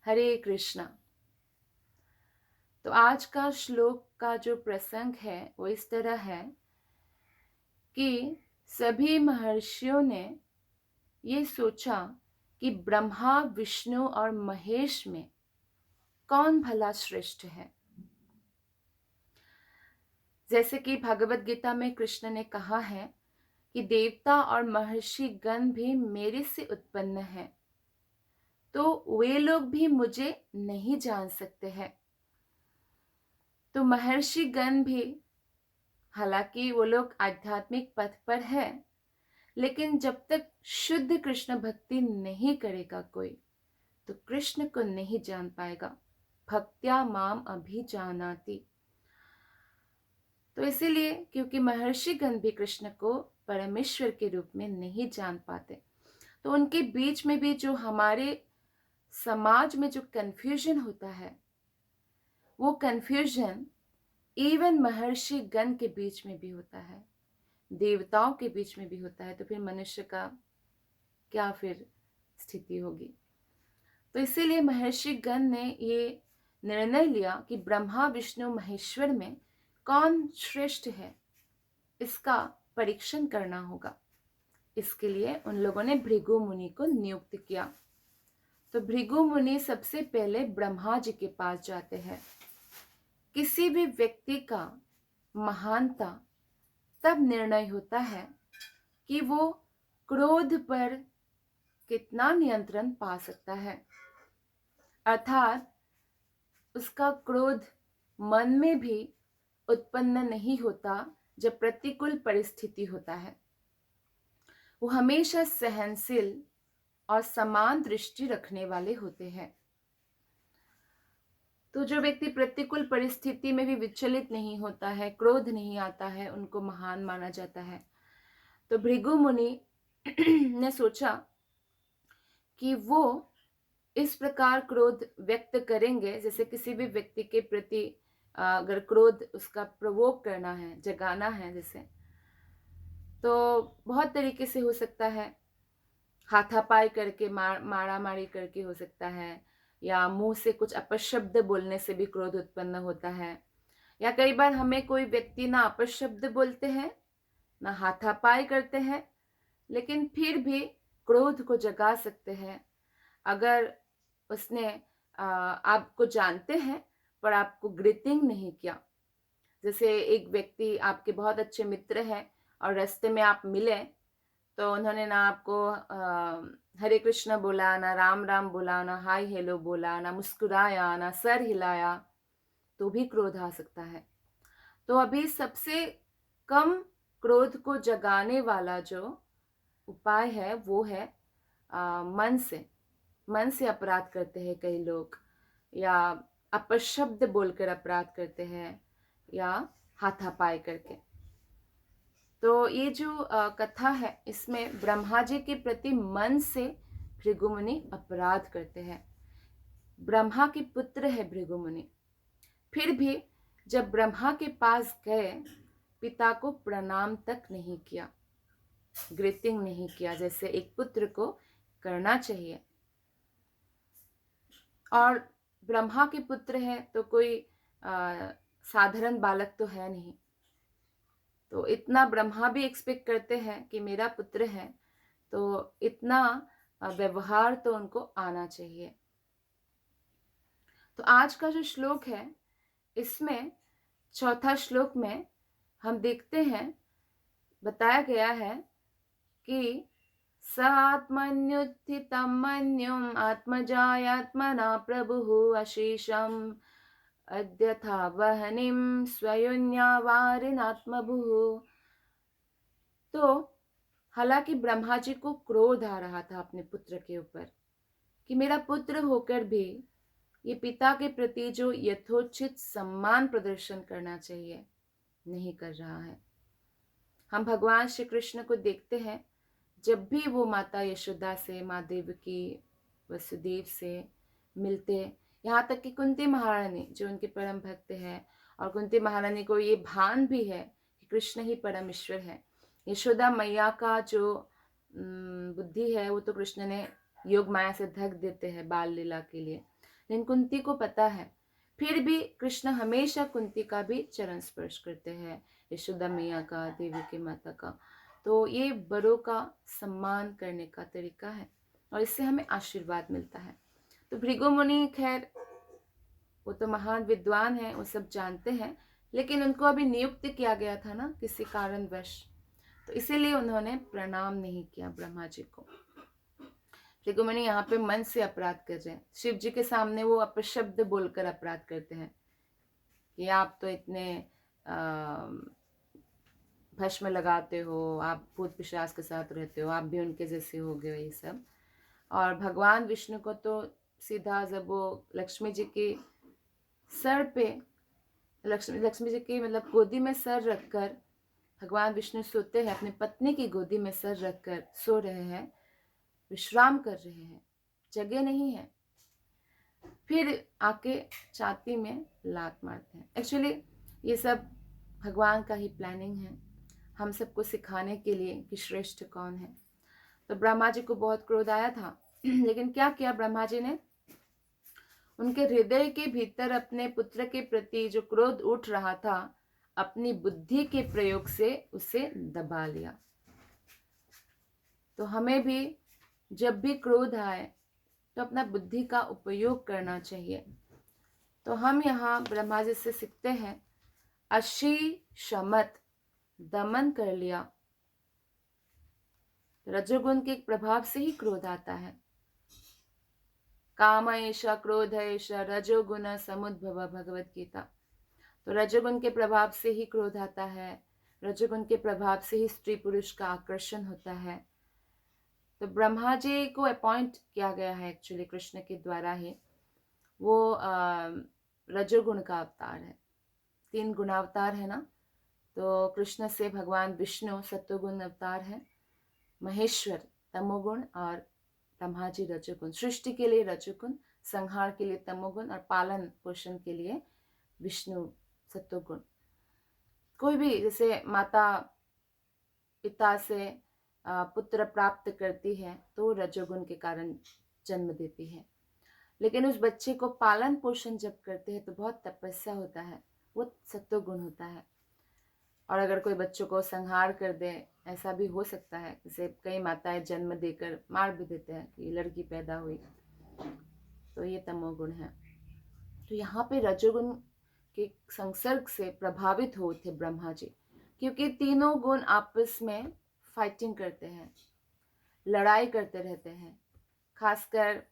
हरे कृष्णा। तो आज का श्लोक का जो प्रसंग है वो इस तरह है कि सभी महर्षियों ने ये सोचा कि ब्रह्मा, विष्णु और महेश में कौन भला श्रेष्ठ है। जैसे कि भगवत गीता में कृष्ण ने कहा है कि देवता और महर्षि गण भी मेरे से उत्पन्न हैं, तो वे लोग भी मुझे नहीं जान सकते हैं। तो महर्षि गण भी, हालांकि वो लोग आध्यात्मिक पथ पर है, लेकिन जब तक शुद्ध कृष्ण भक्ति नहीं करेगा कोई, तो कृष्ण को नहीं जान पाएगा। भक्त्या माम अभिजानाति। तो इसीलिए, क्योंकि महर्षि गण भी कृष्ण को परमेश्वर के रूप में नहीं जान पाते, तो उनके बीच में भी जो हमारे समाज में जो कंफ्यूजन होता है, वो कंफ्यूजन इवन महर्षि गण के बीच में भी होता है, देवताओं के बीच में भी होता है। तो फिर मनुष्य का क्या फिर स्थिति होगी। तो इसीलिए महर्षि गण ने ये निर्णय लिया कि ब्रह्मा, विष्णु, महेश्वर में कौन श्रेष्ठ है, इसका परीक्षण करना होगा। इसके लिए उन लोगों ने भृगु मुनि को नियुक्त किया। तो भृगु मुनि सबसे पहले ब्रह्मा जी के पास जाते हैं। किसी भी व्यक्ति का महानता तब निर्णय होता है कि वो क्रोध पर कितना नियंत्रण पा सकता है, अर्थात उसका क्रोध मन में भी उत्पन्न नहीं होता जब प्रतिकूल परिस्थिति होता है। वो हमेशा सहनशील और समान दृष्टि रखने वाले होते हैं। तो जो व्यक्ति प्रतिकूल परिस्थिति में भी विचलित नहीं होता है, क्रोध नहीं आता है, उनको महान माना जाता है। तो भृगु मुनि ने सोचा कि वो इस प्रकार क्रोध व्यक्त करेंगे, जैसे किसी भी व्यक्ति के प्रति अगर क्रोध उसका प्रवोक करना है, जगाना है जैसे, तो बहुत तरीके से हो सकता है। हाथापाई करके, मारा मारी करके हो सकता है, या मुंह से कुछ अपशब्द बोलने से भी क्रोध उत्पन्न होता है। या कई बार हमें कोई व्यक्ति ना अपशब्द बोलते हैं ना हाथापाई करते हैं, लेकिन फिर भी क्रोध को जगा सकते हैं। अगर उसने आपको जानते हैं पर आपको ग्रीटिंग नहीं किया, जैसे एक व्यक्ति आपके बहुत अच्छे मित्र हैं और रास्ते में आप मिले, तो उन्होंने ना आपको हरे कृष्ण बोला, ना राम राम बोला, ना हाय हेलो बोला, ना मुस्कुराया, ना सर हिलाया, तो भी क्रोध आ सकता है। तो अभी सबसे कम क्रोध को जगाने वाला जो उपाय है वो है मन से अपराध करते हैं कई लोग, या अपशब्द बोलकर अपराध करते हैं, या हाथापाई करके। तो ये जो कथा है, इसमें ब्रह्मा जी के प्रति मन से भृगु मुनि अपराध करते हैं। ब्रह्मा के पुत्र है भृगु मुनि, फिर भी जब ब्रह्मा के पास गए, पिता को प्रणाम तक नहीं किया, ग्रीटिंग नहीं किया, जैसे एक पुत्र को करना चाहिए। और ब्रह्मा के पुत्र है तो कोई साधारण बालक तो है नहीं, तो इतना ब्रह्मा भी एक्सपेक्ट करते हैं कि मेरा पुत्र है, तो इतना व्यवहार तो उनको आना चाहिए। तो आज का जो श्लोक है, इसमें चौथा श्लोक में हम देखते हैं, बताया गया है कि स आत्मन्युत्थितं मन्युम् आत्मजायात्मना प्रभुः अशेषम् अद्यथा वहनिं स्वयुन्यावारिनात्मभुः। तो हालांकि ब्रह्मा जी को क्रोध आ रहा था अपने पुत्र के ऊपर कि मेरा पुत्र होकर भी ये पिता के प्रति जो यथोचित सम्मान प्रदर्शन करना चाहिए नहीं कर रहा है। हम भगवान श्री कृष्ण को देखते हैं, जब भी वो माता यशोदा से, माँ देवकी, वसुदेव से मिलते, यहाँ तक कि कुंती महारानी जो उनके परम भक्त है, और कुंती महारानी को ये भान भी है कि कृष्ण ही परम ईश्वर है। यशोदा मैया का जो बुद्धि है वो तो कृष्ण ने योग माया से ढक देते हैं बाल लीला के लिए, लेकिन कुंती को पता है। फिर भी कृष्ण हमेशा कुंती का भी चरण स्पर्श करते हैं, यशोदा मैया का, देवी की माता का। तो ये बड़ों का सम्मान करने का तरीका है और इससे हमें आशीर्वाद मिलता है। तो भृगु मुनि खैर वो तो महान विद्वान है, वो सब जानते हैं, लेकिन उनको अभी नियुक्त किया गया था ना किसी कारणवश, तो इसीलिए उन्होंने प्रणाम नहीं किया ब्रह्मा जी को। भृगु मुनि यहाँ पे मन से अपराध कर रहे हैं। शिव जी के सामने वो अपशब्द बोलकर अपराध करते हैं कि आप तो इतने भस्म लगाते हो, आप भूत पिशाच के साथ रहते हो, आप भी उनके जैसे हो गए, ये सब। और भगवान विष्णु को तो सीधा जब वो लक्ष्मी जी के सर पे, लक्ष्मी जी की मतलब गोदी में सर रखकर भगवान विष्णु सोते हैं, अपनी पत्नी की गोदी में सर रखकर सो रहे हैं, विश्राम कर रहे हैं, जगह नहीं है, फिर आके छाती में लात मारते हैं। एक्चुअली ये सब भगवान का ही प्लानिंग है, हम सबको सिखाने के लिए कि श्रेष्ठ कौन है। तो ब्रह्मा जी को बहुत क्रोध आया था लेकिन क्या किया ब्रह्मा जी ने, उनके हृदय के भीतर अपने पुत्र के प्रति जो क्रोध उठ रहा था, अपनी बुद्धि के प्रयोग से उसे दबा लिया। तो हमें भी जब भी क्रोध आए तो अपना बुद्धि का उपयोग करना चाहिए। तो हम यहाँ ब्रह्मा जी से सीखते हैं, अशी शमत, दमन कर लिया। रजोगुण के प्रभाव से ही क्रोध आता है। काम ऐशा क्रोध ऐशा रजोगुण समुद्भव, भगवत गीता। तो रजोगुण के प्रभाव से ही क्रोध आता है, रजोगुण के प्रभाव से ही स्त्री पुरुष का आकर्षण होता है। तो ब्रह्मा जी को अपॉइंट किया गया है एक्चुअली कृष्ण के द्वारा ही, वो रजोगुण का अवतार है। 3 गुणावतार है ना, तो कृष्ण से भगवान विष्णु सत्वगुण अवतार है, महेश्वर तमोगुण और ब्रह्मा जी रजोगुण। सृष्टि के लिए रजोगुण, संहार के लिए तमोगुण और पालन पोषण के लिए विष्णु सत्वगुण। कोई भी जैसे माता पिता से पुत्र प्राप्त करती है तो रजोगुण के कारण जन्म देती है, लेकिन उस बच्चे को पालन पोषण जब करते हैं तो बहुत तपस्या होता है, वो सत्वगुण होता है। और अगर कोई बच्चों को संहार कर दे, ऐसा भी हो सकता है, जैसे कई माताएं जन्म देकर मार भी देते हैं कि लड़की पैदा हुई, तो ये तमोगुण है। तो यहाँ पे रजोगुण के संसर्ग से प्रभावित हुए थे ब्रह्मा जी, क्योंकि तीनों गुण आपस में फाइटिंग करते हैं, लड़ाई करते रहते हैं। खासकर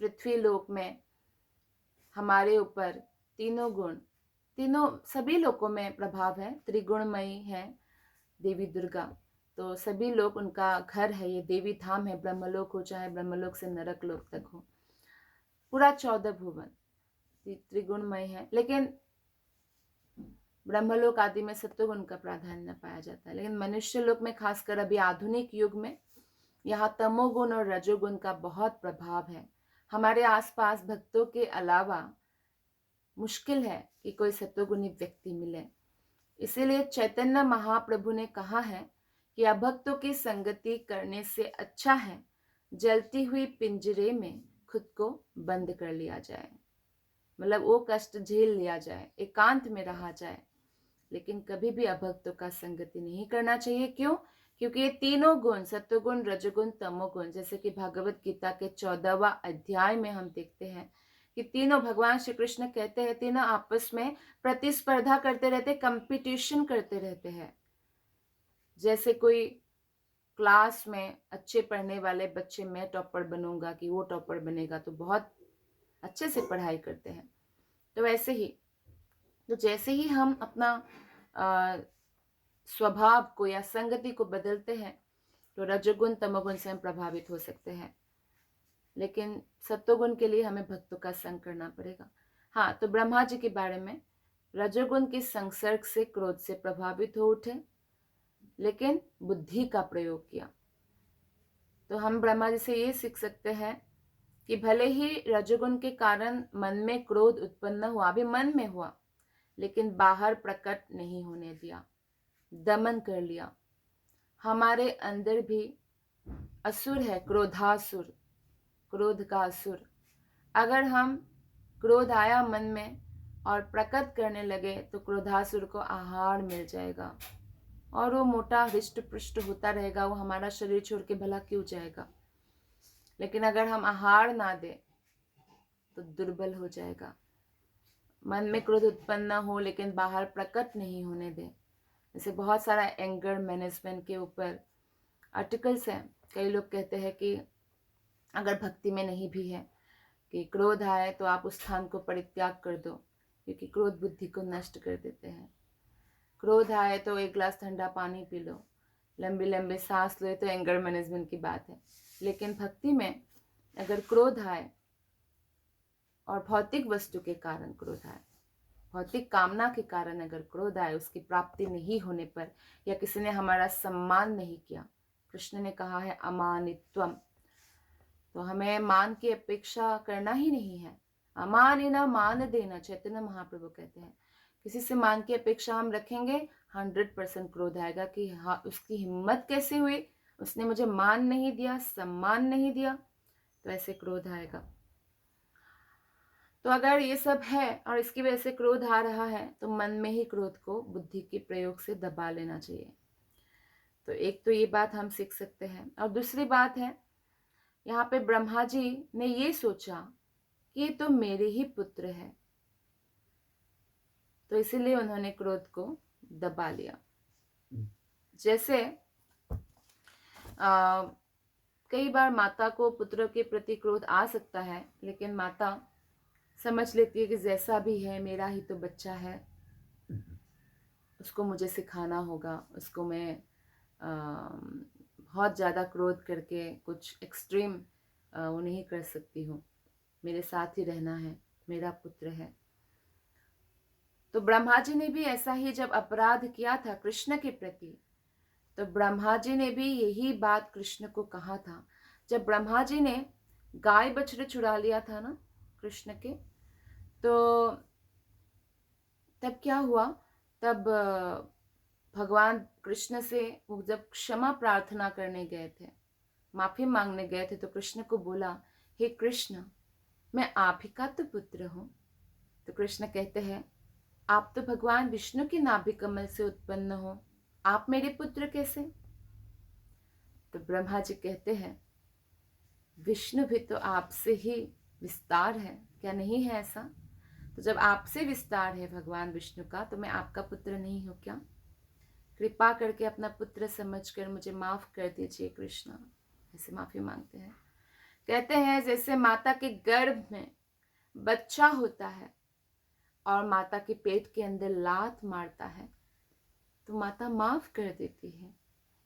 पृथ्वी लोक में हमारे ऊपर तीनों गुण, तीनों सभी लोकों में प्रभाव है, त्रिगुणमयी है देवी दुर्गा। तो सभी लोग उनका घर है, ये देवी धाम है, ब्रह्मलोक हो चाहे ब्रह्मलोक से नरक लोक तक हो, पूरा 14 भुवन त्रिगुणमय है। लेकिन ब्रह्मलोक आदि में सत्वगुण का प्राधान्य पाया जाता है, लेकिन मनुष्य लोक में खासकर अभी आधुनिक युग में यहाँ तमोगुण और रजोगुण का बहुत प्रभाव है। हमारे आसपास भक्तों के अलावा मुश्किल है कि कोई सत्वगुणी व्यक्ति मिले। इसीलिए चैतन्य महाप्रभु ने कहा है कि अभक्तों की संगति करने से अच्छा है जलती हुई पिंजरे में खुद को बंद कर लिया जाए, मतलब वो कष्ट झेल लिया जाए, एकांत में रहा जाए, लेकिन कभी भी अभक्तों का संगति नहीं करना चाहिए। क्यों? क्योंकि ये तीनों गुण, सत्वगुण, रजोगुण, तमोगुण, जैसे कि भगवत गीता के 14वां अध्याय में हम देखते हैं कि तीनों, भगवान श्री कृष्ण कहते हैं, तीनों आपस में प्रतिस्पर्धा करते रहते, कंपटीशन करते रहते हैं। जैसे कोई क्लास में अच्छे पढ़ने वाले बच्चे, मैं टॉपर बनूंगा कि वो टॉपर बनेगा, तो बहुत अच्छे से पढ़ाई करते हैं। तो वैसे ही, तो जैसे ही हम अपना स्वभाव को या संगति को बदलते हैं तो रजोगुण तमोगुण से हम प्रभावित हो सकते हैं, लेकिन सत्वगुण के लिए हमें भक्तों का संग करना पड़ेगा। हाँ, तो ब्रह्मा जी के बारे में, रजोगुण के संसर्ग से क्रोध से प्रभावित हो उठे, लेकिन बुद्धि का प्रयोग किया। तो हम ब्रह्मा जी से ये सीख सकते हैं कि भले ही रजोगुण के कारण मन में क्रोध उत्पन्न हुआ, अभी मन में हुआ, लेकिन बाहर प्रकट नहीं होने दिया, दमन कर लिया। हमारे अंदर भी असुर है, क्रोधासुर, क्रोध का असुर। अगर हम क्रोध आया मन में और प्रकट करने लगे तो क्रोधासुर को आहार मिल जाएगा और वो मोटा हृष्ट पुष्ट होता रहेगा, वो हमारा शरीर छोड़ के भला क्यों जाएगा। लेकिन अगर हम आहार ना दें तो दुर्बल हो जाएगा। मन में क्रोध उत्पन्न हो लेकिन बाहर प्रकट नहीं होने दें। जैसे बहुत सारा एंगर मैनेजमेंट के ऊपर आर्टिकल्स हैं। कई लोग कहते हैं कि अगर भक्ति में नहीं भी है कि क्रोध आए तो आप उस स्थान को परित्याग कर दो, क्योंकि क्रोध बुद्धि को नष्ट कर देते हैं। क्रोध आए तो एक गिलास ठंडा पानी पी लो, लंबी लंबी सांस लो, तो एंगर मैनेजमेंट की बात है। लेकिन भक्ति में अगर क्रोध आए और भौतिक वस्तु के कारण क्रोध आए, भौतिक कामना के कारण अगर क्रोध आए, उसकी प्राप्ति नहीं होने पर, या किसी ने हमारा सम्मान नहीं किया, कृष्ण ने कहा है अमानित्वम, तो हमें मान की अपेक्षा करना ही नहीं है। अमानिना मान देना, चैतन्य महाप्रभु कहते हैं। किसी से मान की अपेक्षा हम रखेंगे, 100% क्रोध आएगा कि हाँ, उसकी हिम्मत कैसे हुई, उसने मुझे मान नहीं दिया, सम्मान नहीं दिया, तो ऐसे क्रोध आएगा। तो अगर ये सब है और इसकी वजह से क्रोध आ रहा है, तो मन में ही क्रोध को बुद्धि के प्रयोग से दबा लेना चाहिए। तो एक तो ये बात हम सीख सकते हैं। और दूसरी बात है, यहाँ पे ब्रह्मा जी ने ये सोचा कि ये तो मेरे ही पुत्र है, तो इसीलिए उन्होंने क्रोध को दबा लिया। जैसे कई बार माता को पुत्र के प्रति क्रोध आ सकता है, लेकिन माता समझ लेती है कि जैसा भी है मेरा ही तो बच्चा है, उसको मुझे सिखाना होगा, उसको मैं बहुत ज़्यादा क्रोध करके कुछ एक्सट्रीम वो नहीं कर सकती हूँ, मेरे साथ ही रहना है, मेरा पुत्र है। तो ब्रह्मा जी ने भी ऐसा ही जब अपराध किया था कृष्ण के प्रति, तो ब्रह्मा जी ने भी यही बात कृष्ण को कहा था। जब ब्रह्मा जी ने गाय बछड़े चुरा लिया था ना कृष्ण के, तो तब क्या हुआ, तब भगवान कृष्ण से वो जब क्षमा प्रार्थना करने गए थे, माफी मांगने गए थे, तो कृष्ण को बोला, हे कृष्ण, मैं आप ही का तो पुत्र हूँ। तो कृष्ण कहते हैं, आप तो भगवान विष्णु की नाभि कमल से उत्पन्न हो, आप मेरे पुत्र कैसे? तो ब्रह्मा जी कहते हैं, विष्णु भी तो आपसे ही विस्तार है, क्या नहीं है ऐसा? तो जब आपसे विस्तार है भगवान विष्णु का, तो मैं आपका पुत्र नहीं हूं क्या? कृपा करके अपना पुत्र समझकर मुझे माफ कर दीजिए कृष्ण। ऐसे माफी मांगते हैं। कहते हैं जैसे माता के गर्भ में बच्चा होता है और माता के पेट के अंदर लात मारता है, तो माता माफ कर देती है।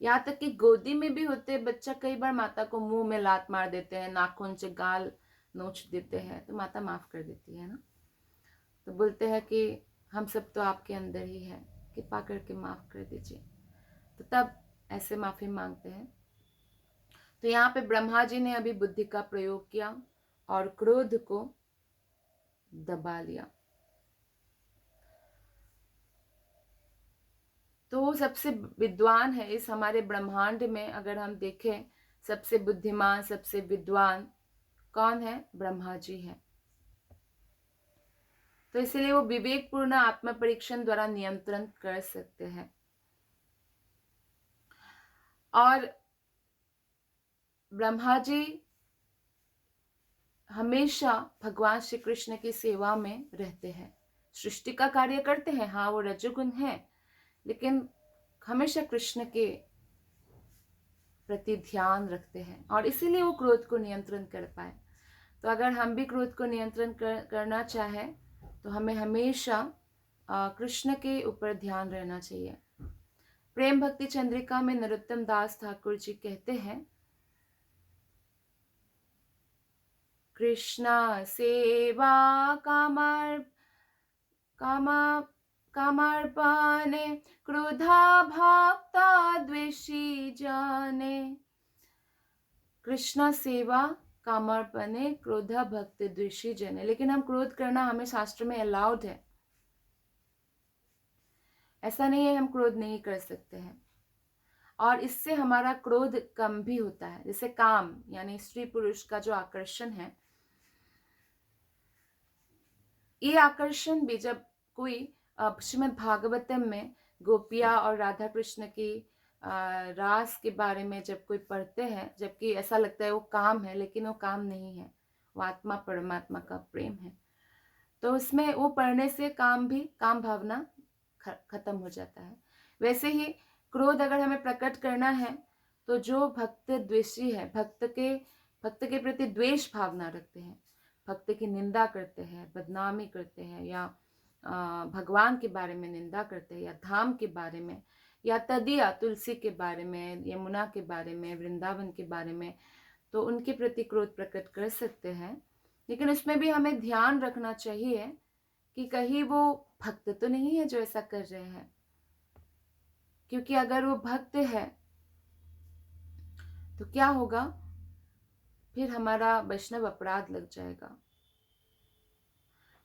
यहाँ तक कि गोदी में भी होते बच्चा, कई बार माता को मुंह में लात मार देते हैं, नाखून से गाल नोच देते हैं, तो माता माफ कर देती है ना। तो बोलते हैं कि हम सब तो आपके अंदर ही है, कृपा करके माफ कर दीजिए। तो तब ऐसे माफी मांगते हैं। तो यहाँ पे ब्रह्मा जी ने अभी बुद्धि का प्रयोग किया और क्रोध को दबा लिया। तो वो सबसे विद्वान है इस हमारे ब्रह्मांड में। अगर हम देखें, सबसे बुद्धिमान, सबसे विद्वान कौन है? ब्रह्मा जी है। तो इसलिए वो विवेकपूर्ण आत्म परीक्षण द्वारा नियंत्रण कर सकते हैं। और ब्रह्मा जी हमेशा भगवान श्री कृष्ण की सेवा में रहते हैं, सृष्टि का कार्य करते हैं। हाँ, वो रजोगुण है, लेकिन हमेशा कृष्ण के प्रति ध्यान रखते हैं, और इसीलिए वो क्रोध को नियंत्रण कर पाए। तो अगर हम भी क्रोध को नियंत्रण करना चाहें, तो हमें हमेशा कृष्ण के ऊपर ध्यान रहना चाहिए। प्रेम भक्ति चंद्रिका में नरोत्तम दास ठाकुर जी कहते हैं, कृष्ण सेवा कामार्पणे क्रोधा भक्ता द्वेषी जाने। कृष्ण सेवा कामार्पणे क्रोधा भक्त द्वेषी जने। लेकिन हम क्रोध करना हमें शास्त्र में अलाउड है, ऐसा नहीं है हम क्रोध नहीं कर सकते हैं। और इससे हमारा क्रोध कम भी होता है। जैसे काम यानी स्त्री पुरुष का जो आकर्षण है, ये आकर्षण भी जब कोई श्रीमद् भागवतम में गोपिया और राधा कृष्ण की रास के बारे में जब कोई पढ़ते हैं, जबकि ऐसा लगता है वो काम है, लेकिन वो काम नहीं है, वो आत्मा परमात्मा का प्रेम है। तो उसमें वो पढ़ने से काम भावना खत्म हो जाता है। वैसे ही क्रोध अगर हमें प्रकट करना है, तो जो भक्त द्वेषी है, भक्त के प्रति द्वेष भावना रखते हैं, भक्त की निंदा करते हैं, बदनामी करते हैं, या भगवान के बारे में निंदा करते हैं, या धाम के बारे में, या तदिया तुलसी के बारे में, यमुना के बारे में, वृंदावन के बारे में, तो उनके प्रति क्रोध प्रकट कर सकते हैं। लेकिन उसमें भी हमें ध्यान रखना चाहिए कि कहीं वो भक्त तो नहीं है जो ऐसा कर रहे हैं, क्योंकि अगर वो भक्त है तो क्या होगा, फिर हमारा वैष्णव अपराध लग जाएगा।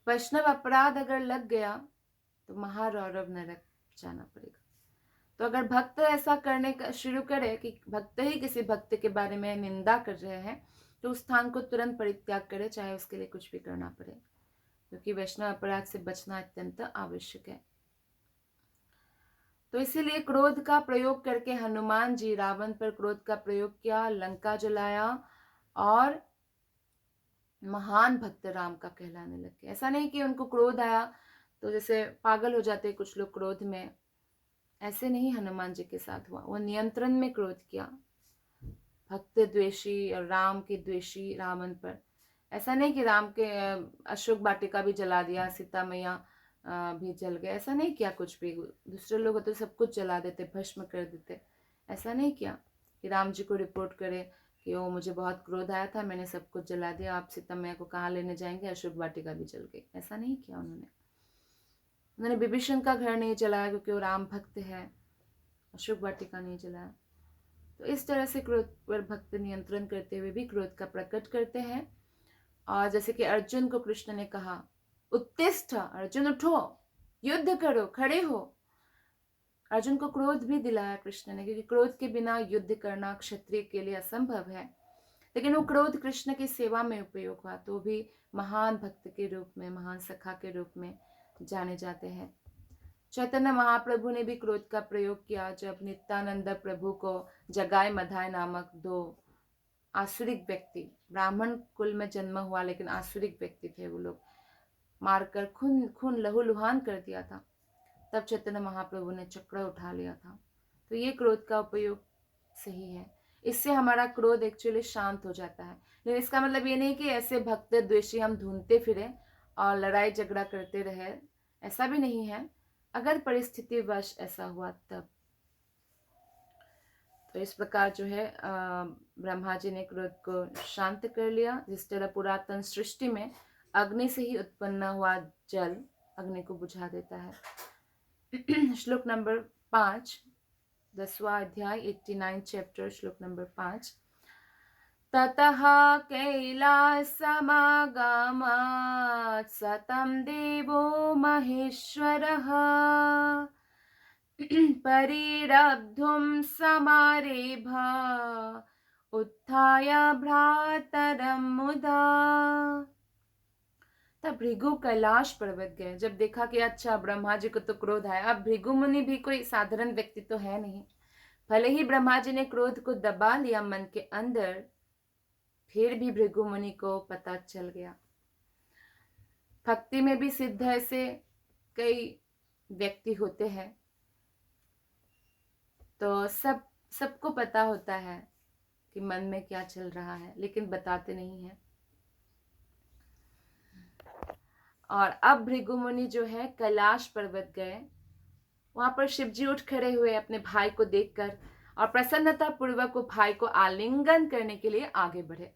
वैष्णव अपराध अगर लग गया तो महारौरव नरक जाना पड़ेगा। तो अगर भक्त ऐसा करने का शुरू करे कि भक्त ही किसी भक्त के बारे में निंदा कर रहे हैं, तो उस स्थान को तुरंत परित्याग करे, चाहे उसके लिए कुछ भी करना पड़े, क्योंकि वैष्णव अपराध से बचना अत्यंत आवश्यक है। तो इसीलिए क्रोध का प्रयोग करके हनुमान जी रावण पर क्रोध का प्रयोग किया, लंका जलाया, और महान भक्त राम का कहलाने लगे। ऐसा नहीं कि उनको क्रोध आया तो जैसे पागल हो जाते कुछ लोग क्रोध में, ऐसे नहीं हनुमान जी के साथ हुआ। वो नियंत्रण में क्रोध किया, भक्त द्वेषी और राम के द्वेषी रावण पर। ऐसा नहीं कि राम के अशोक वाटिका भी जला दिया, सीता मैया भी जल गए, ऐसा नहीं किया कुछ भी। दूसरे लोग तो सब कुछ जला देते, भस्म कर देते। ऐसा नहीं किया कि राम जी को रिपोर्ट करे कि वो मुझे बहुत क्रोध आया था, मैंने सब कुछ जला दिया, आप सीता मैया को कहाँ लेने जाएंगे, अशोक वाटिका भी जल गई। ऐसा नहीं किया उन्होंने विभीषण का घर नहीं जलाया क्योंकि वो राम भक्त है, अशोक वाटिका नहीं जलाया। तो इस तरह से क्रोध पर भक्त नियंत्रण करते हुए भी क्रोध का प्रकट करते हैं। और जैसे कि अर्जुन को कृष्ण ने कहा, उत्तिष्ठ अर्जुन, उठो, युद्ध करो, खड़े हो। अर्जुन को क्रोध भी दिलाया कृष्ण ने, क्योंकि क्रोध के बिना युद्ध करना क्षत्रिय के लिए असंभव है। लेकिन वो क्रोध कृष्ण की सेवा में उपयोग हुआ, तो भी महान भक्त के रूप में, महान सखा के रूप में जाने जाते हैं। चैतन्य महाप्रभु ने भी क्रोध का प्रयोग किया जब नित्यानंद प्रभु को जगाए मधाय नामक दो आसुरिक व्यक्ति, ब्राह्मण कुल में जन्म हुआ लेकिन आसुरिक व्यक्ति थे, वो लोग मारकर खून लहूलुहान कर दिया था। तब चैतन्य महाप्रभु ने चक्र उठा लिया था। तो ये क्रोध का उपयोग सही है, इससे हमारा क्रोध एक्चुअली शांत हो जाता है। लेकिन इसका मतलब ये नहीं कि ऐसे भक्त द्वेषी हम ढूंढते फिरे और लड़ाई झगड़ा करते रहे, ऐसा भी नहीं है। अगर परिस्थिति वश ऐसा हुआ तब। तो इस प्रकार जो है ब्रह्मा जी ने क्रोध को शांत कर लिया। जिस तरह पुरातन सृष्टि में अग्नि से ही उत्पन्न हुआ जल अग्नि को बुझा देता है। श्लोक नंबर 5, 10वां अध्याय, 89 चैप्टर, श्लोक नंबर 5। ततः कैलासमागमात् सतं देवो महेश्वरः परिरब्धुं समारेभ उत्थाय भ्रातरं मुदा। तब भृगु कैलाश पर्वत गए। जब देखा कि अच्छा ब्रह्मा जी को तो क्रोध आया, अब भृगु मुनि भी कोई साधारण व्यक्ति तो है नहीं। भले ही ब्रह्मा जी ने क्रोध को दबा लिया मन के अंदर, फिर भी भृगु मुनि को पता चल गया। भक्ति में भी सिद्ध ऐसे कई व्यक्ति होते हैं, तो सबको पता होता है कि मन में क्या चल रहा है, लेकिन बताते नहीं है। और अब भृगु मुनि जो है कैलाश पर्वत गए। वहां पर शिवजी उठ खड़े हुए अपने भाई को देखकर और प्रसन्नता पूर्वक वो भाई को आलिंगन करने के लिए आगे बढ़े।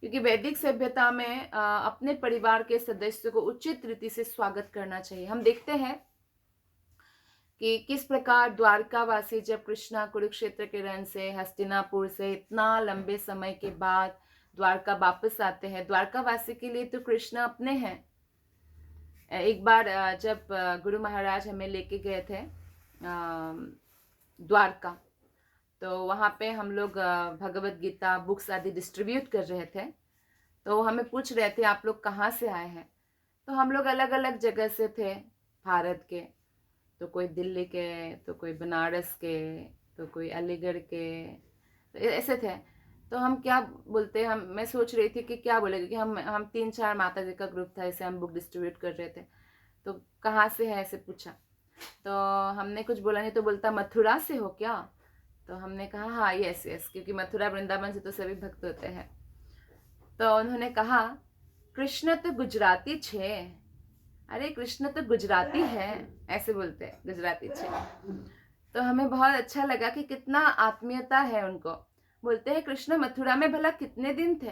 क्योंकि वैदिक सभ्यता में अपने परिवार के सदस्यों को उचित रीति से स्वागत करना चाहिए। हम देखते हैं कि किस प्रकार द्वारकावासी जब कृष्णा कुरुक्षेत्र के रण से, हस्तिनापुर से इतना लंबे समय के बाद द्वारका वापस आते हैं। द्वारकावासी के लिए तो कृष्णा अपने हैं। एक बार जब गुरु महाराज हमें लेके गए थे द्वारका, तो वहाँ पे हम लोग भगवत गीता बुक्स आदि डिस्ट्रीब्यूट कर रहे थे। तो हमें पूछ रहे थे आप लोग कहाँ से आए हैं। तो हम लोग अलग अलग जगह से थे भारत के। तो कोई दिल्ली के, तो कोई बनारस के, तो कोई अलीगढ़ के, तो ऐसे थे। तो हम क्या बोलते, हम मैं सोच रही थी कि क्या बोलेगा, कि हम 3-4 माता जी का ग्रुप था, ऐसे हम बुक डिस्ट्रीब्यूट कर रहे थे। तो कहाँ से है ऐसे पूछा, तो हमने कुछ बोला नहीं, तो बोलता मथुरा से हो क्या। तो हमने कहा हाँ यस यस, क्योंकि मथुरा वृंदावन से तो सभी भक्त होते हैं। तो उन्होंने कहा कृष्ण तो गुजराती छे। अरे कृष्ण तो गुजराती है, ऐसे बोलते हैं गुजराती छे। तो हमें बहुत अच्छा लगा कि कितना आत्मीयता है उनको। बोलते हैं कृष्ण मथुरा में भला कितने दिन थे,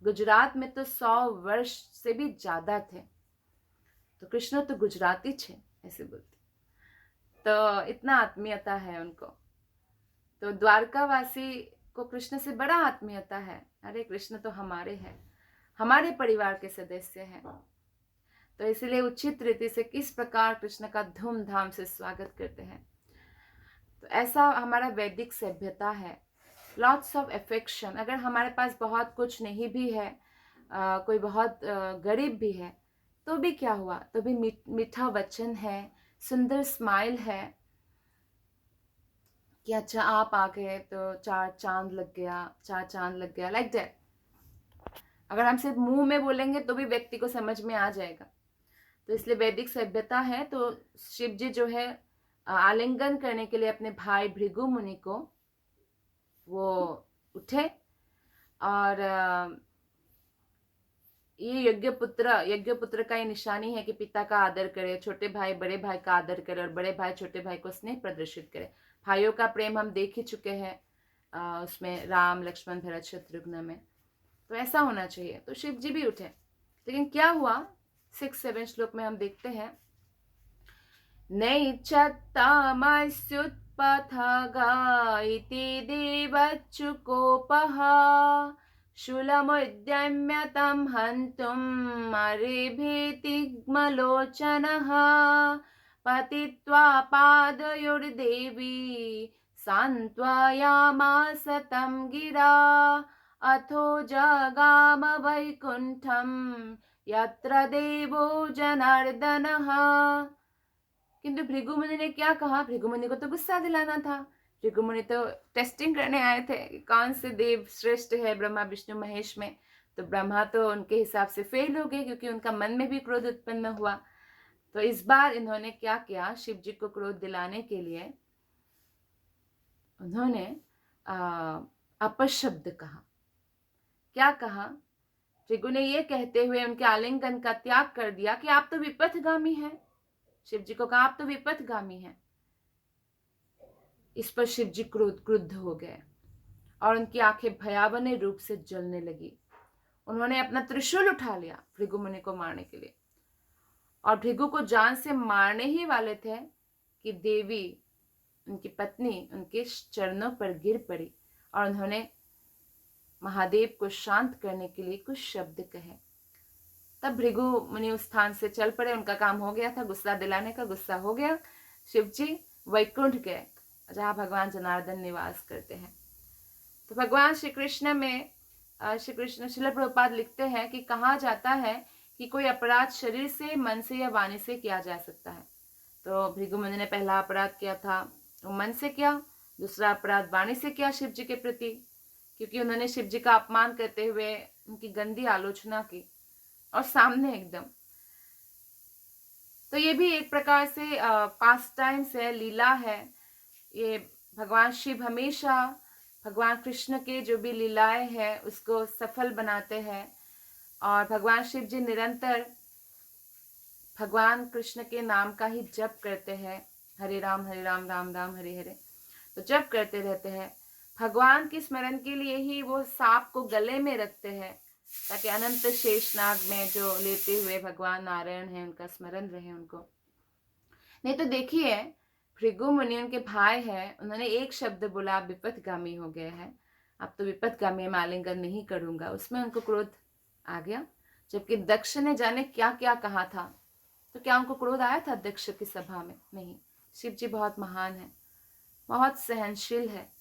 गुजरात में तो 100 वर्ष से भी ज्यादा थे, तो कृष्ण तो गुजराती छे, ऐसे बोलते। तो इतना आत्मीयता है उनको। तो द्वारकावासी को कृष्ण से बड़ा आत्मीयता है। अरे कृष्ण तो हमारे हैं, हमारे परिवार के सदस्य हैं। तो इसलिए उचित रीति से किस प्रकार कृष्ण का धूमधाम से स्वागत करते हैं। तो ऐसा हमारा वैदिक सभ्यता है। Lots of affection. अगर हमारे पास बहुत कुछ नहीं भी है, कोई बहुत गरीब भी है, तो भी क्या हुआ, तो भी मीठा वचन है, सुंदर स्माइल है, कि अच्छा आप आ गए तो 4 चांद लग गया, 4 चांद लग गया, लाइक दैट। अगर हम सिर्फ मुंह में बोलेंगे तो भी व्यक्ति को समझ में आ जाएगा। तो इसलिए वैदिक सभ्यता है। तो शिव जी जो है आलिंगन करने के लिए अपने भाई भृगु मुनि को वो उठे, और ये यज्ञ पुत्र का ये निशानी है कि पिता का आदर करे, छोटे भाई बड़े भाई का आदर करे, और बड़े भाई छोटे भाई को स्नेह प्रदर्शित करे। भाइयों का प्रेम हम देख ही चुके हैं उसमें, राम लक्ष्मण भरत शत्रुघ्न में। तो ऐसा होना चाहिए। तो शिव जी भी उठे, लेकिन क्या हुआ 6-7 श्लोक में हम देखते हैं, नैच्छत्तामस्युत्पथगा इति देवच्युकोपः शूलमुद्यम्य तं हन्तुम् अरेभेतिग्मलोचनः पतित्वा पादयोर्देवी सान्त्वयामास तं गिरा अथो जगाम वैकुण्ठं यत्र देवो जनार्दनः। किंतु भृगु मुनि ने क्या कहा, भृगु मुनि को तो गुस्सा दिलाना था। भृगु मुनि तो टेस्टिंग करने आए थे कि कौन से देव श्रेष्ठ है ब्रह्मा विष्णु महेश में। तो ब्रह्मा तो उनके हिसाब से फेल हो गए, क्योंकि उनका मन में भी क्रोध उत्पन्न हुआ। तो इस बार इन्होंने क्या किया, शिव जी को क्रोध दिलाने के लिए उन्होंने अपशब्द कहा। क्या कहा, भृगु ने ये कहते हुए उनके आलिंगन का त्याग कर दिया कि आप तो विपथगामी हैं। शिव जी को कहा आप तो विपथगामी हैं। इस पर शिव जी क्रुद्ध हो गए और उनकी आंखें भयावह रूप से जलने लगी। उन्होंने अपना त्रिशूल उठा लिया भृगु मुनि को मारने के लिए, और भृगु को जान से मारने ही वाले थे कि देवी उनकी पत्नी उनके चरणों पर गिर पड़ी, और उन्होंने महादेव को शांत करने के लिए कुछ शब्द कहे। तब भृगु मुनि उस स्थान से चल पड़े। उनका काम हो गया था, गुस्सा दिलाने का गुस्सा हो गया। शिव जी वैकुंठ गए, जहाँ भगवान जनार्दन निवास करते हैं। तो भगवान श्री कृष्ण में श्री कृष्ण श्रील प्रभुपाद लिखते हैं कि कहा जाता है कि कोई अपराध शरीर से, मन से या वाणी से किया जा सकता है। तो भृगु मुनि ने पहला अपराध किया था, वो मन से किया। दूसरा अपराध वाणी से किया शिव जी के प्रति, क्योंकि उन्होंने शिव जी का अपमान करते हुए उनकी गंदी आलोचना की, और सामने एकदम। तो ये भी एक प्रकार से पास्ट टाइम्स है, लीला है। ये भगवान शिव हमेशा भगवान कृष्ण के जो भी लीलाएं हैं उसको सफल बनाते हैं, और भगवान शिव जी निरंतर भगवान कृष्ण के नाम का ही जप करते हैं। हरे राम राम राम हरे हरे, तो जप करते रहते हैं। भगवान के स्मरण के लिए ही वो सांप को गले में रखते हैं, ताकि अनंत शेषनाग में जो लेते हुए भगवान नारायण है उनका स्मरण रहे उनको। नहीं तो देखिए भृगु मुनि उनके भाई है, उन्होंने एक शब्द बोला, आप विपथगामी हो गए हैं, आप तो विपथगामी, मैं आलिंगन नहीं करूंगा, उसमें उनको क्रोध आ गया। जबकि दक्ष ने जाने क्या क्या कहा था, तो क्या उनको क्रोध आया था दक्ष की सभा में? नहीं। शिव जी बहुत महान है, बहुत सहनशील है,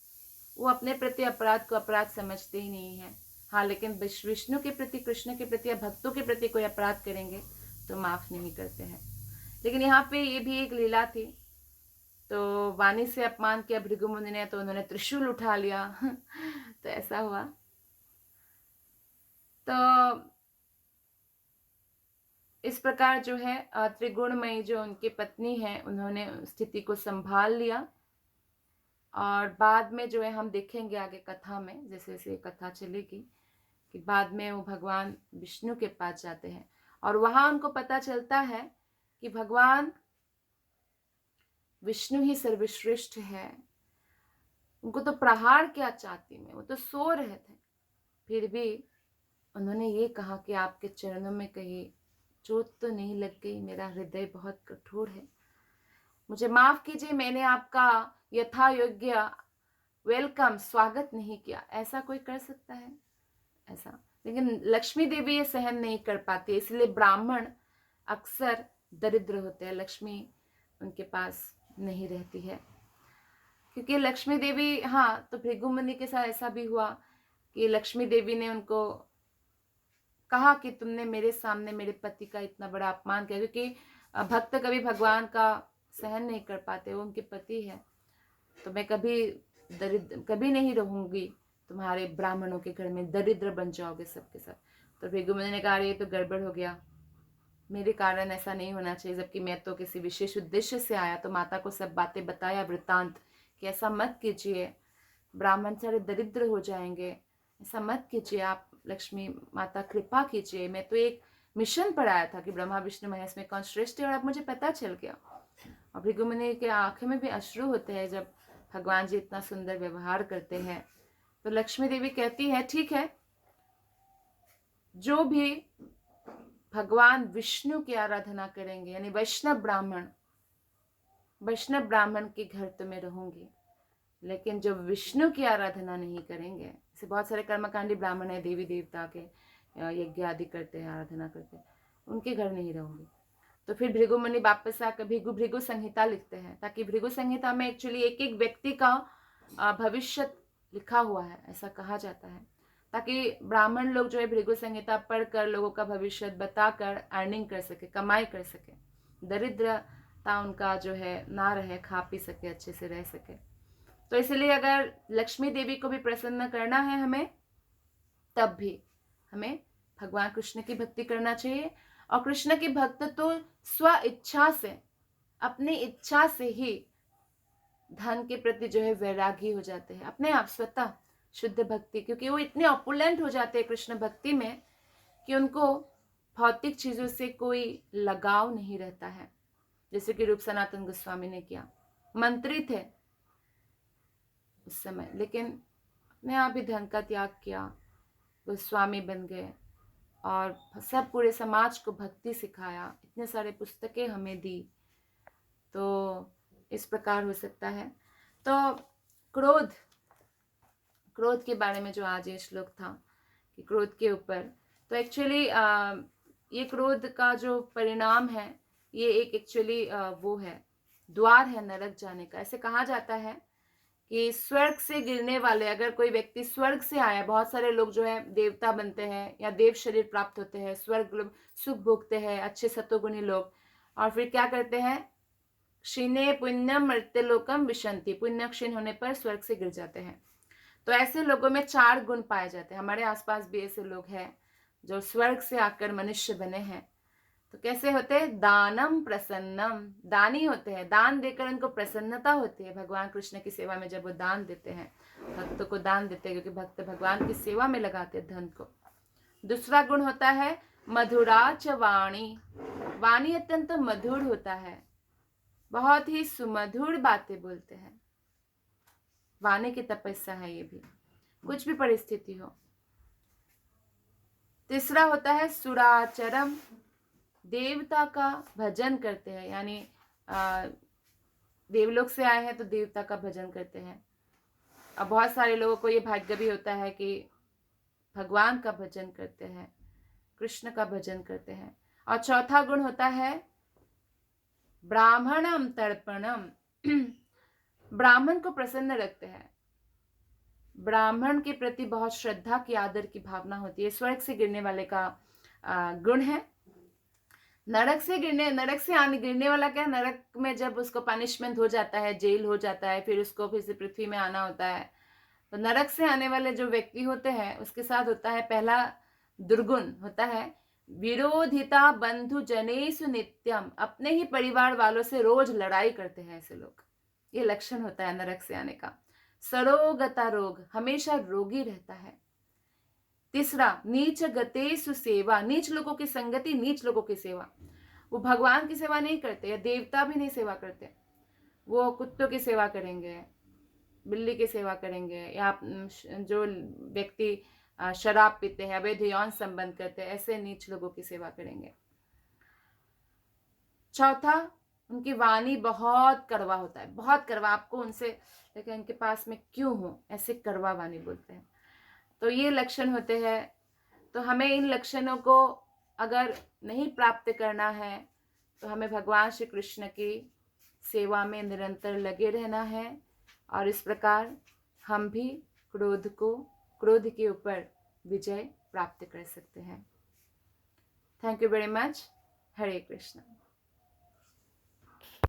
वो अपने प्रति अपराध को अपराध समझते ही नहीं है। हाँ, लेकिन विष्णु के प्रति, कृष्ण के प्रति या भक्तों के प्रति कोई अपराध करेंगे तो माफ नहीं करते हैं। लेकिन यहाँ पे ये भी एक लीला थी। तो वाणी से अपमान किया भृगु मुनि ने, तो उन्होंने त्रिशूल उठा लिया तो ऐसा हुआ। तो इस प्रकार जो है त्रिगुणमयी जो उनकी पत्नी है, उन्होंने स्थिति को संभाल लिया। और बाद में जो है हम देखेंगे आगे कथा में, जैसे जैसे कथा चलेगी, कि बाद में वो भगवान विष्णु के पास जाते हैं और वहां उनको पता चलता है कि भगवान विष्णु ही सर्वश्रेष्ठ है। उनको तो प्रहार किया छाती में, वो तो सो रहे थे, फिर भी उन्होंने ये कहा कि आपके चरणों में कहीं चोट तो नहीं लग गई, मेरा हृदय बहुत कठोर है, मुझे माफ कीजिए, मैंने आपका यथा योग्य वेलकम, स्वागत नहीं किया। ऐसा कोई कर सकता है ऐसा? लेकिन लक्ष्मी देवी ये सहन नहीं कर पाती, इसलिए ब्राह्मण अक्सर दरिद्र होते हैं, लक्ष्मी उनके पास नहीं रहती है। क्योंकि लक्ष्मी देवी, हाँ, तो भृगु मुनि के साथ ऐसा भी हुआ कि लक्ष्मी देवी ने उनको कहा कि तुमने मेरे सामने मेरे पति का इतना बड़ा अपमान किया। क्योंकि भक्त कभी भगवान का सहन नहीं कर पाते, वो उनके पति है। तो मैं कभी नहीं रहूंगी तुम्हारे ब्राह्मणों के घर में, दरिद्र बन जाओगे सबके सब। तो भृगु मुनि ने कहा ये तो गड़बड़ हो गया, मेरे कारण ऐसा नहीं होना चाहिए, जबकि मैं तो किसी विशेष उद्देश्य से आया। तो माता को सब बातें बताया, वृत्तांत, कि ऐसा मत कीजिए, ब्राह्मण सारे दरिद्र हो जाएंगे, ऐसा मत कीजिए आप, लक्ष्मी माता कृपा कीजिए, मैं तो एक मिशन पर आया था कि ब्रह्मा विष्णु महेश में कौन श्रेष्ठ है, और अब मुझे पता चल गया। और भृगु मुनि के आंखें में भी अश्रु होते हैं जब भगवान जी इतना सुंदर व्यवहार करते हैं। तो लक्ष्मी देवी कहती है ठीक है, जो भी भगवान विष्णु की आराधना करेंगे, यानी वैष्णव ब्राह्मण के घर तो मैं रहूंगी, लेकिन जो विष्णु की आराधना नहीं करेंगे, जैसे बहुत सारे कर्मकांडी ब्राह्मण है, देवी देवता के यज्ञ आदि करते हैं, आराधना करते हैं, उनके घर नहीं रहूंगी। तो फिर भृगु मुनि वापस आकर भृगु संहिता लिखते हैं, ताकि भृगु संहिता में एक्चुअली एक एक व्यक्ति का भविष्य लिखा हुआ है, ऐसा कहा जाता है, ताकि ब्राह्मण लोग जो है भृगु संहिता पढ़कर लोगों का भविष्य बताकर अर्निंग कर सके, कमाई कर सके, दरिद्रता उनका जो है ना रहे, खा पी सके, अच्छे से रह सके। तो इसलिए अगर लक्ष्मी देवी को भी प्रसन्न करना है हमें, तब भी हमें भगवान कृष्ण की भक्ति करना चाहिए। और कृष्ण के भक्त तो स्व इच्छा से, अपनी इच्छा से ही धन के प्रति जो है वैरागी हो जाते हैं, अपने आप स्वतः शुद्ध भक्ति, क्योंकि वो इतने ऑपुलेंट हो जाते हैं कृष्ण भक्ति में कि उनको भौतिक चीजों से कोई लगाव नहीं रहता है। जैसे कि रूप सनातन गोस्वामी ने किया, मंत्री थे उस समय, लेकिन अपने आप ही धन का त्याग किया, गोस्वामी बन गए और सब पूरे समाज को भक्ति सिखाया, इतने सारे पुस्तकें हमें दी। तो इस प्रकार हो सकता है। तो क्रोध के बारे में जो आज ये श्लोक था कि क्रोध के ऊपर, तो एक्चुअली ये क्रोध का जो परिणाम है, ये एक एक्चुअली वो है, द्वार है नरक जाने का। ऐसे कहा जाता है कि स्वर्ग से गिरने वाले, अगर कोई व्यक्ति स्वर्ग से आया, बहुत सारे लोग जो है देवता बनते हैं या देव शरीर प्राप्त होते हैं, स्वर्ग सुख भोगते हैं, अच्छे सतोगुणी लोग, और फिर क्या करते हैं, क्षीणे पुण्यम मर्त्यलोकम विशंति, पुण्य क्षीण होने पर स्वर्ग से गिर जाते हैं। तो ऐसे लोगों में 4 गुण पाए जाते हैं। हमारे आसपास भी ऐसे लोग हैं जो स्वर्ग से आकर मनुष्य बने हैं। तो कैसे होते हैं, दानम प्रसन्नम, दानी होते हैं, दान देकर उनको प्रसन्नता होती है। भगवान कृष्ण की सेवा में जब वो दान देते हैं, भक्तों को दान देते हैं, क्योंकि भक्त भगवान की सेवा में लगाते हैं धन को। दूसरा गुण होता है मधुरा च वाणी, वाणी अत्यंत मधुर होता है, बहुत ही सुमधुर बातें बोलते हैं, वाणी की तपस्या है ये भी, कुछ भी परिस्थिति हो। तीसरा होता है सुराचरम, देवता का भजन करते हैं, यानी देवलोक से आए हैं तो देवता का भजन करते हैं। अब बहुत सारे लोगों को ये भाग्य भी होता है कि भगवान का भजन करते हैं, कृष्ण का भजन करते हैं। और चौथा गुण होता है ब्राह्मणम तर्पणम, ब्राह्मण को प्रसन्न रखते हैं। ब्राह्मण के प्रति बहुत श्रद्धा की, आदर की भावना होती है। स्वर्ग से गिरने वाले का गुण है। नरक से गिरने वाला क्या, नरक में जब उसको पनिशमेंट हो जाता है, जेल हो जाता है, फिर उसको फिर से पृथ्वी में आना होता है। तो नरक से आने वाले जो व्यक्ति होते हैं उसके साथ होता है, पहला दुर्गुण होता है विरोधिता बंधु जनेषु नित्यम, अपने ही परिवार वालों से रोज लड़ाई करते हैं ऐसे लोग। ये लक्षण होता है नरक से आने का। सरोगता रोग, हमेशा रोगी रहता है। तीसरा नीच गतेषु सेवा, नीच लोगों की संगति, नीच लोगों की सेवा। वो भगवान की सेवा नहीं करते या देवता भी नहीं सेवा करते, वो कुत्तों की सेवा करेंगे, बिल्ली की सेवा करेंगे, या जो व्यक्ति शराब पीते हैं, अवैध यौन संबंध करते हैं, ऐसे नीच लोगों की सेवा करेंगे। चौथा, उनकी वाणी बहुत कड़वा होता है, बहुत कड़वा, आपको उनसे लेकिन इनके पास में क्यों हो, ऐसे कड़वा वाणी बोलते हैं। तो ये लक्षण होते हैं। तो हमें इन लक्षणों को अगर नहीं प्राप्त करना है तो हमें भगवान श्री कृष्ण की सेवा में निरंतर लगे रहना है, और इस प्रकार हम भी क्रोध के ऊपर विजय प्राप्त कर सकते हैं। Thank you very much. Hare Krishna.